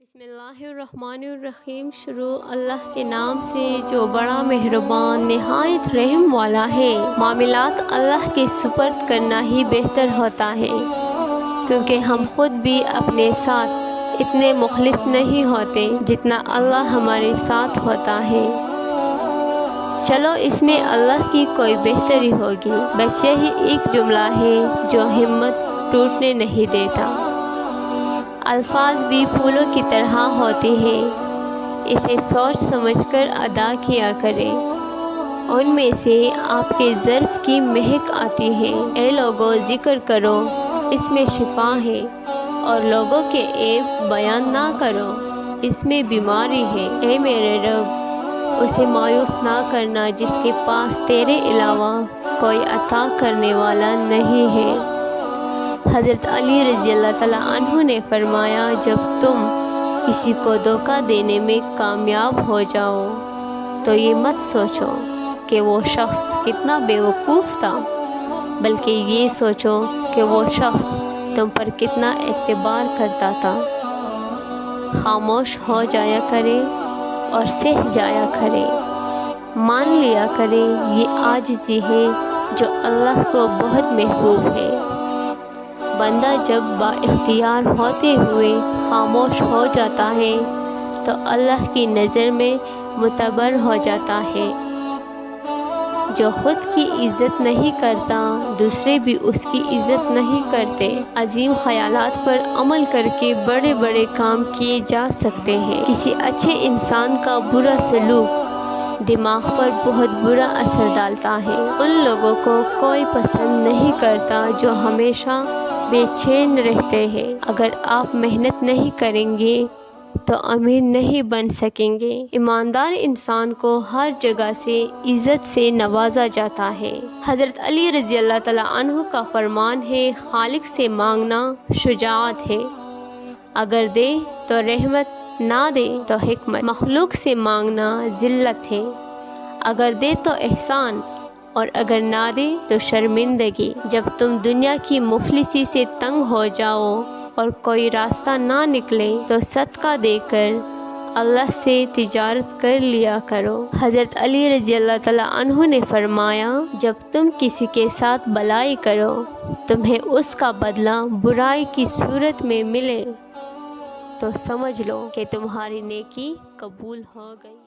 بسم اللہ الرحمن الرحیم۔ شروع اللہ کے نام سے جو بڑا مہربان نہایت رحم والا ہے۔ معاملات اللہ کے سپرد کرنا ہی بہتر ہوتا ہے، کیونکہ ہم خود بھی اپنے ساتھ اتنے مخلص نہیں ہوتے جتنا اللہ ہمارے ساتھ ہوتا ہے۔ چلو اس میں اللہ کی کوئی بہتری ہوگی، بس یہی ایک جملہ ہے جو ہمت ٹوٹنے نہیں دیتا۔ الفاظ بھی پھولوں کی طرح ہوتے ہیں، اسے سوچ سمجھ کر ادا کیا کریں۔ ان میں سے آپ کے ظرف کی مہک آتی ہے۔ اے لوگو ذکر کرو، اس میں شفا ہے، اور لوگوں کے عیب بیان نہ کرو، اس میں بیماری ہے۔ اے میرے رب، اسے مایوس نہ کرنا جس کے پاس تیرے علاوہ کوئی عطا کرنے والا نہیں ہے۔ حضرت علی رضی اللہ تعالیٰ عنہ نے فرمایا، جب تم کسی کو دھوکہ دینے میں کامیاب ہو جاؤ تو یہ مت سوچو کہ وہ شخص کتنا بے وقوف تھا، بلکہ یہ سوچو کہ وہ شخص تم پر کتنا اعتبار کرتا تھا۔ خاموش ہو جایا کرے اور سہ جایا کرے، مان لیا کرے یہ عاجزی ہے جو اللہ کو بہت محبوب ہے۔ بندہ جب با اختیار ہوتے ہوئے خاموش ہو جاتا ہے تو اللہ کی نظر میں معتبر ہو جاتا ہے۔ جو خود کی عزت نہیں کرتا، دوسرے بھی اس کی عزت نہیں کرتے۔ عظیم خیالات پر عمل کر کے بڑے بڑے کام کیے جا سکتے ہیں۔ کسی اچھے انسان کا برا سلوک دماغ پر بہت برا اثر ڈالتا ہے۔ ان لوگوں کو کوئی پسند نہیں کرتا جو ہمیشہ بے چین رہتے ہیں۔ اگر آپ محنت نہیں کریں گے تو امیر نہیں بن سکیں گے۔ ایماندار انسان کو ہر جگہ سے عزت سے نوازا جاتا ہے۔ حضرت علی رضی اللہ تعالیٰ عنہ کا فرمان ہے، خالق سے مانگنا شجاعت ہے، اگر دے تو رحمت، نہ دے تو حکمت۔ مخلوق سے مانگنا ذلت ہے، اگر دے تو احسان، اور اگر نہ دے تو شرمندگی۔ جب تم دنیا کی مفلسی سے تنگ ہو جاؤ اور کوئی راستہ نہ نکلے تو صدقہ دے کر اللہ سے تجارت کر لیا کرو۔ حضرت علی رضی اللہ تعالیٰ عنہ نے فرمایا، جب تم کسی کے ساتھ بلائی کرو، تمہیں اس کا بدلہ برائی کی صورت میں ملے تو سمجھ لو کہ تمہاری نیکی قبول ہو گئی۔